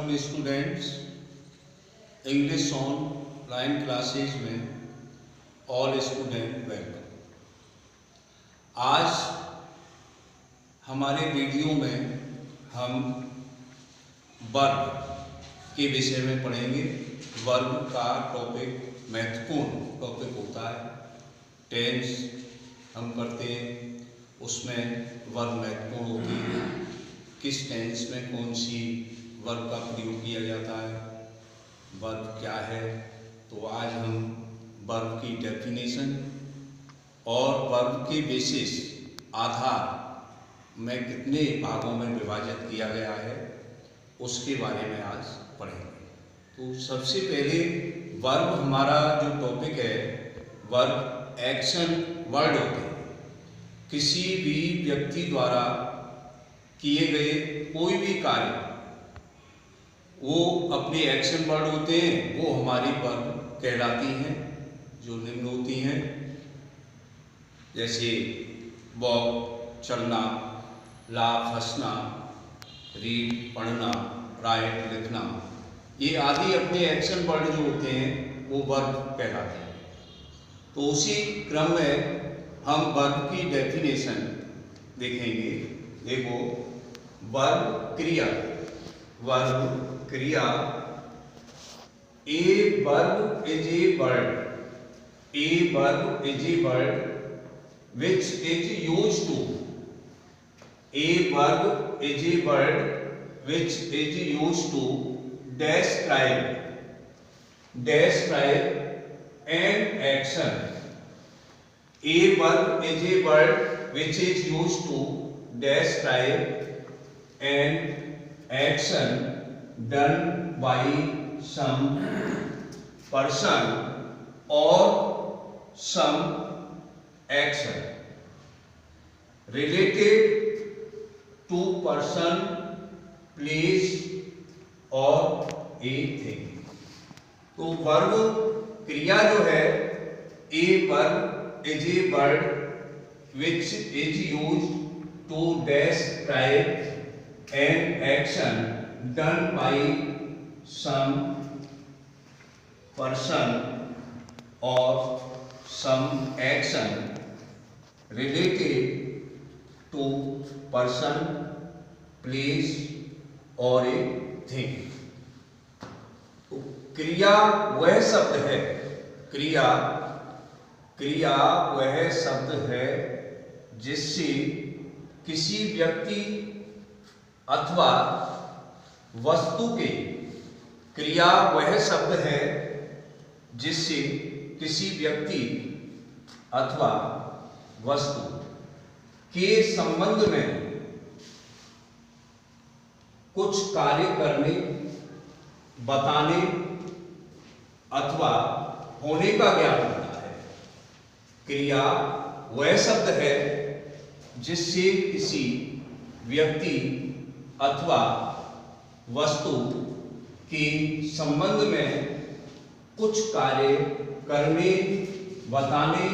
Afternoon students. English online classes में all student welcome. आज हमारे वीडियो में हम वर्ब के विषय में पढ़ेंगे। वर्ब का टॉपिक महत्वपूर्ण टॉपिक होता है। टेंस हम करते हैं, उसमें वर्ब महत्वपूर्ण होती है। किस टेंस में कौन सी वर्ब का प्रयोग किया जाता है, वर्ब क्या है। तो आज हम वर्ब की डेफिनेशन और वर्ब के बेसिस आधार में कितने भागों में विभाजित किया गया है उसके बारे में आज पढ़ेंगे। तो सबसे पहले वर्ब हमारा जो टॉपिक है, वर्ब एक्शन वर्ड होते हैं। किसी भी व्यक्ति द्वारा किए गए कोई भी कार्य वो अपने एक्शन वर्ड होते हैं, वो हमारी वर्ब कहलाती हैं, जो निम्न होती हैं। जैसे वॉक चलना, लाफ हंसना, रीड पढ़ना, राइट लिखना, ये आदि अपने एक्शन वर्ड जो होते हैं वो वर्ब कहलाते हैं। तो उसी क्रम में हम वर्ब की डेफिनेशन देखेंगे। देखो, वर्ब क्रिया, वर्ब क्रिया। A verb is a word, a verb is a word which is used to, a verb is a word which is used to describe an action. A verb is a word which is used to describe an action done by some person or some action related to person, place or a thing। तो verb क्रिया जो है, a verb is a word which is used to describe an action done by some person or some action related to person, place or a thing। तो क्रिया वह शब्द है, क्रिया वह शब्द है जिससे किसी व्यक्ति अथवा वस्तु के, क्रिया वह शब्द है जिससे किसी व्यक्ति अथवा वस्तु के संबंध में कुछ कार्य करने, बताने अथवा होने का ज्ञान होता है। क्रिया वह शब्द है जिससे किसी व्यक्ति अथवा वस्तु के संबंध में कुछ कार्य करने, बताने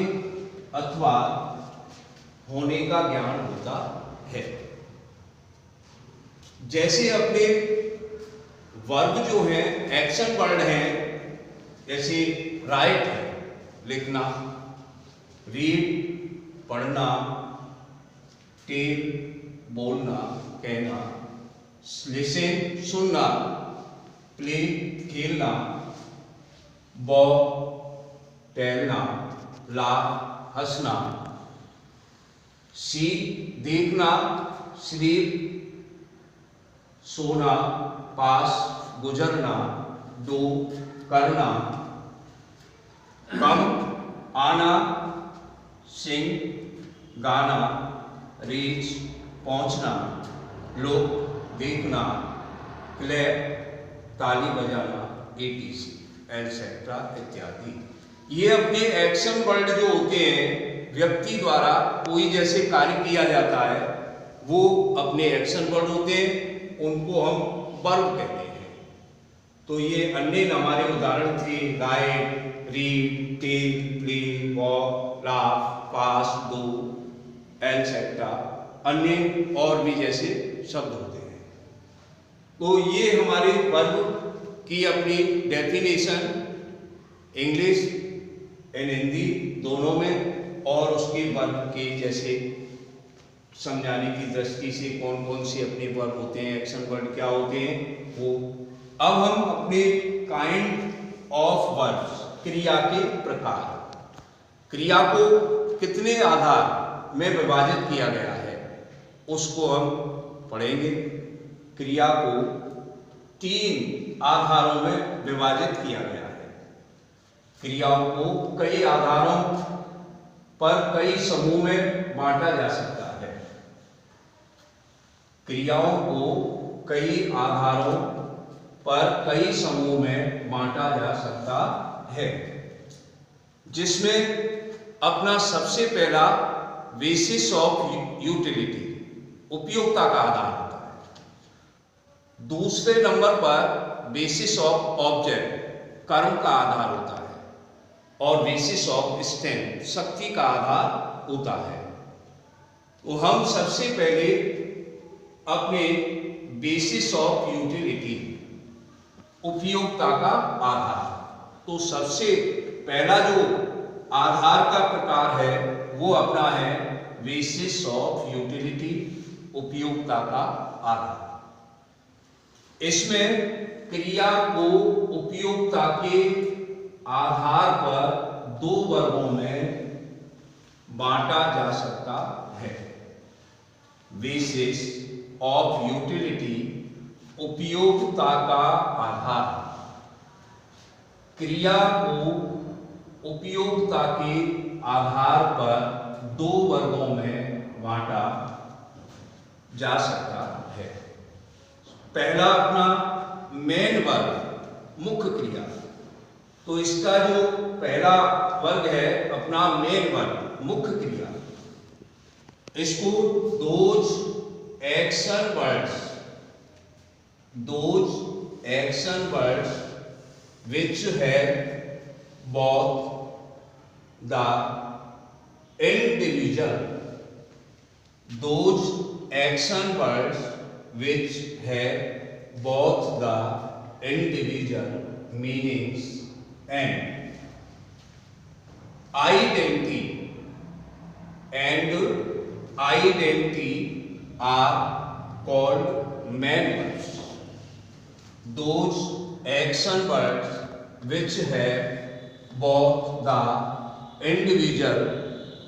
अथवा होने का ज्ञान होता है। जैसे अपने वर्ब जो हैं एक्शन वर्ड हैं, जैसे राइट है लिखना, रीड पढ़ना, टेल बोलना कहना, लिसन सुनना, प्ले खेलना, वॉक टहलना, लाफ हंसना, सी देखना, स्लीप सोना, पास गुजरना, डू करना, कम आना, सिंग गाना, रीच पहुंचना, लुक देखना, क्लैप ताली बजाना, etc एटसेट्रा इत्यादि। ये अपने एक्शन वर्ड जो होते हैं, व्यक्ति द्वारा कोई जैसे कार्य किया जाता है वो अपने एक्शन वर्ड होते हैं, उनको हम वर्ब कहते हैं। तो ये अन्य हमारे उदाहरण थे, write, read, tell, play, walk, laugh, pass, do etcetera, अन्य और भी जैसे शब्द होते हैं। तो ये हमारे वर्ब की अपनी डेफिनेशन इंग्लिश एंड हिंदी दोनों में, और उसके वर्ब के जैसे समझाने की दृष्टि से कौन कौन से अपने वर्ब होते हैं, एक्शन वर्ड क्या होते हैं वो। अब हम अपने काइंड ऑफ वर्ब्स, क्रिया के प्रकार, क्रिया को कितने आधार में विभाजित किया गया है उसको हम पढ़ेंगे। क्रिया को 3 आधारों में विभाजित किया गया है। क्रियाओं को कई आधारों पर कई समूह में बांटा जा सकता है। क्रियाओं को कई आधारों पर कई समूह में बांटा जा सकता है, जिसमें अपना सबसे पहला बेसिस ऑफ यूटिलिटी, उपयोगिता का आधार होता है। दूसरे नंबर पर बेसिस ऑफ ऑब्जेक्ट, कर्म का आधार होता है, और बेसिस ऑफ स्ट्रेंथ, शक्ति का आधार होता है। तो हम सबसे पहले अपने बेसिस ऑफ यूटिलिटी, उपयोगिता का आधार, तो सबसे पहला जो आधार का प्रकार है वो अपना है बेसिस ऑफ यूटिलिटी, उपयोगिता का आधार। इसमें क्रिया को उपयोगिता के आधार पर 2 वर्गों में बांटा जा सकता है। बेसिस ऑफ यूटिलिटी, उपयोगिता का आधार। क्रिया को उपयोगिता के आधार पर 2 वर्गों में बांटा जा सकता है। पहला अपना मेन वर्ग, मुख्य क्रिया। तो इसका जो पहला वर्ग है अपना मेन वर्ग, मुख्य क्रिया, इसको those action words which have both the individual, those action words which have both the individual meanings and identity are called main words. Those action words which have both the individual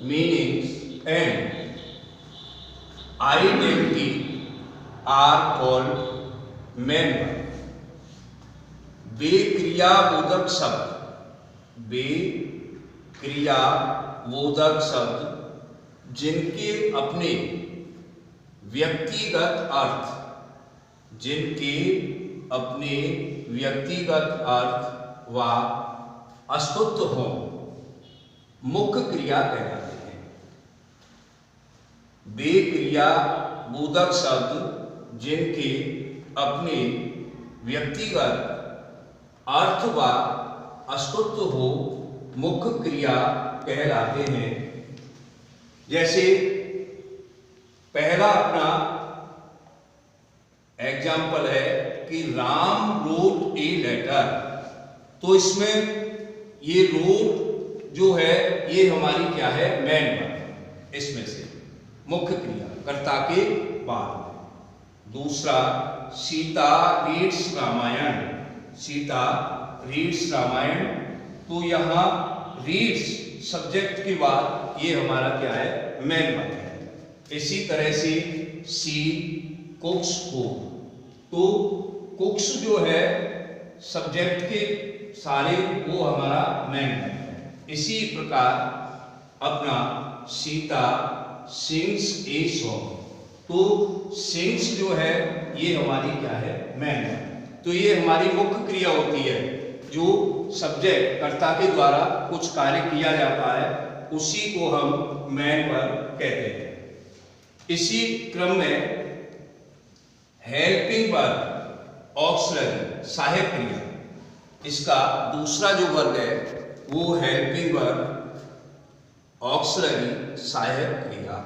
meanings and identity are called main words. वे क्रियाबोधक शब्द जिनके अपने व्यक्तिगत अर्थ व अस्तित्व हो, मुख्य क्रिया कहलाते हैं। वे क्रियाबोधक शब्द जिनके अपने व्यक्तिगत अर्थ व अस्तित्व हो, मुख्य क्रिया कहलाते हैं। जैसे पहला अपना एग्जाम्पल है कि राम रोट ए लेटर। तो इसमें ये रोट जो है ये हमारी क्या है, मेन वर्ब, इसमें से मुख्य क्रिया कर्ता के बाद। दूसरा सीता रीड्स रामायण। तो यहाँ रीड्स सब्जेक्ट के बाद ये हमारा क्या है, मेन वर्ब है। इसी तरह से सी कुक्स फूड। तो कुक्स जो है सब्जेक्ट के सारे वो हमारा मेन है। इसी प्रकार अपना सीता सिंग्स ए सॉन्ग। तो सिंग्स जो है ये हमारी क्या है, मेन है। तो ये हमारी मुख्य क्रिया होती है, जो सब्जेक्ट कर्ता के द्वारा कुछ कार्य किया जाता है उसी को हम मेन वर्ब कहते हैं। इसी क्रम में हेल्पिंग वर्ब ऑक्सिलरी, सहायक क्रिया, इसका दूसरा जो वर्ग है वो हेल्पिंग वर्ब ऑक्सिलरी, सहायक क्रिया।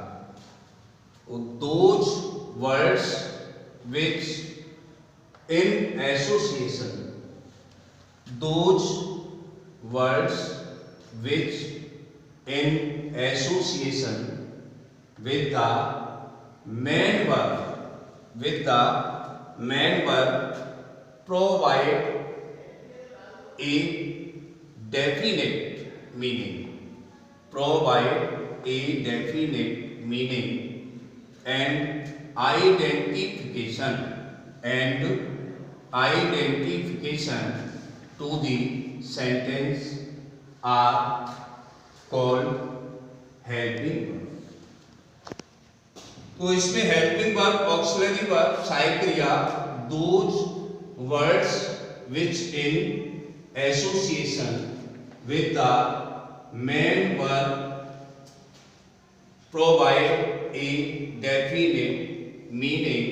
Those words which in association those words which in association with the main verb provide a definite meaning and identification to the sentence are called helping verb। तो इसमें हेल्पिंग वर्ब, ऑक्सिलरी वर्ब, सहायक क्रिया, those words which in association with the main verb provide a definite meaning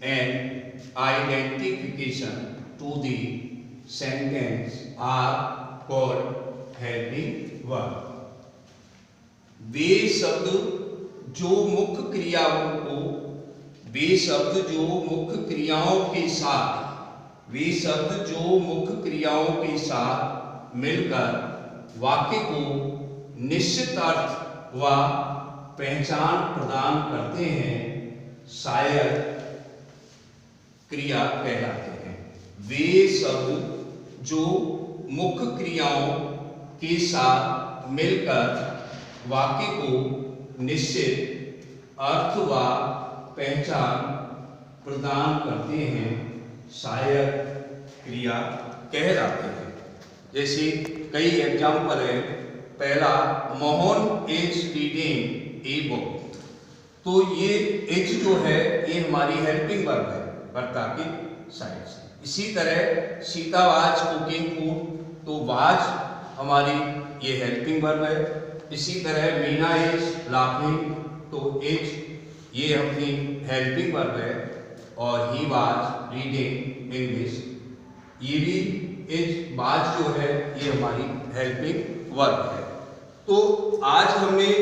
and identification to the sentence are called helping verb. वे शब्द जो मुख्य क्रियाओं के साथ मिलकर वाक्य को निश्चित अर्थ व पहचान प्रदान करते हैं, सहायक क्रिया कहलाते हैं। वे शब्द जो मुख्य क्रियाओं के साथ मिलकर वाक्य को निश्चित अर्थ व पहचान प्रदान करते हैं, सहायक क्रिया कहलाते हैं। जैसे कई एग्जाम्पल है। पहला, Mohan is reading a book. तो ये इज जो है ये हमारी हेल्पिंग वर्ब है, कर्ता की साइड से। इसी तरह सीता वाज कुकिंग फूड, तो वाज हमारी ये हेल्पिंग वर्ब है। इसी तरह मीना इज लाफिंग, तो इज ये अपनी हेल्पिंग वर्ब है। और ही वाज रीडिंग इंग्लिश, ये भी इज वाज जो है ये हमारी हेल्पिंग वर्ब है। तो आज हमने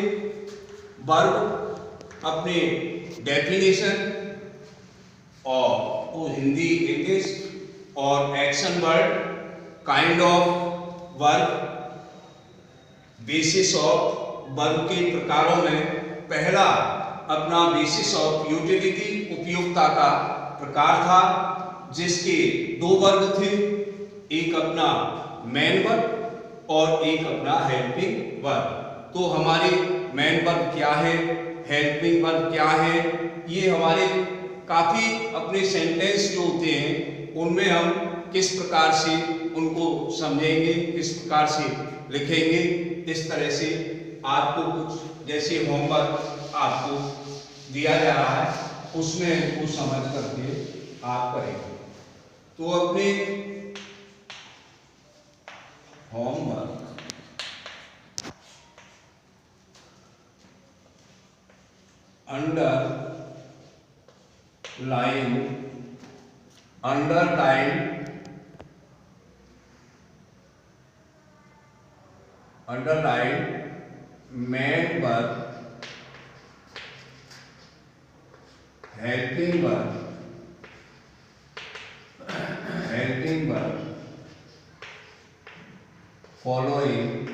वर्ब अपने डेफिनेशन और हिंदी इंग्लिश और action word, kind of verb, basis of verb के प्रकारों में पहला अपना बेसिस ऑफ यूटिलिटी, उपयोगिता का प्रकार था, जिसके दो वर्ग थे, एक अपना मेन वर्ब और एक अपना हेल्पिंग वर्ब। तो हमारे मेन वर्ब क्या है, हेल्पिंग वर्ब क्या है, ये हमारे काफ़ी अपने सेंटेंस जो होते हैं उनमें हम किस प्रकार से उनको समझेंगे, किस प्रकार से लिखेंगे। इस तरह से आपको कुछ जैसे होमवर्क आपको दिया जा रहा है, उसमें इसको समझ करके आप करेंगे। तो अपने homework underline main verb, helping verb, following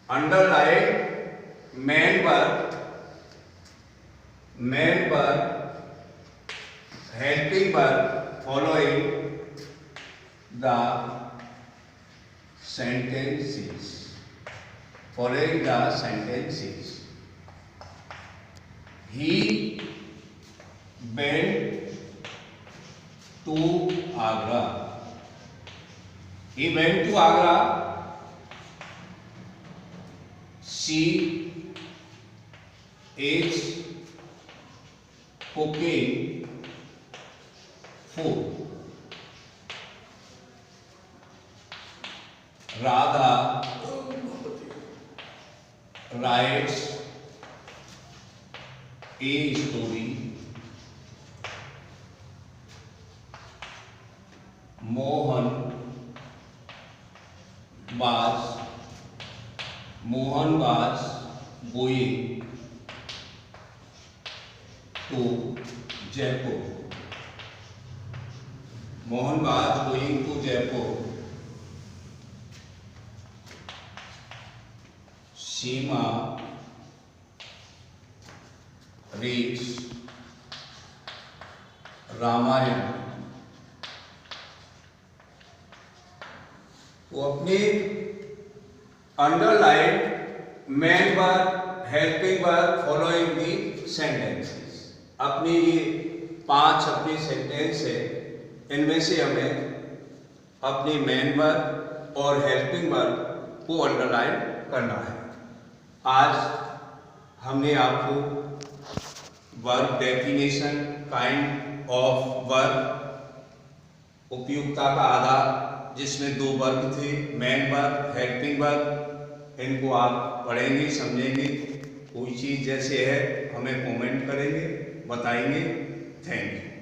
underline main verb, helping verb following the sentences. He went to Agra. He went to Agra. She is cooking food. Radha writes a story. Mohan was going to Jaipur. Mohan was going to Jaipur. Seema reads Ramayan. तो अपने underline main verb, helping verb following the sentences. अपनी ये 5 अपनी sentence है, इनमें से हमें अपनी मेन वर्ब और हेल्पिंग वर्ब को अंडरलाइन करना है। आज हमने आपको verb definition, kind of verb, उपयुक्ता का आधार जिसमें 2 वर्ग थे, मेन वर्ब, हेल्पिंग वर्ब, इनको आप पढ़ेंगे, समझेंगे। कोई चीज़ जैसे है हमें कमेंट करेंगे, बताएंगे। Thank you.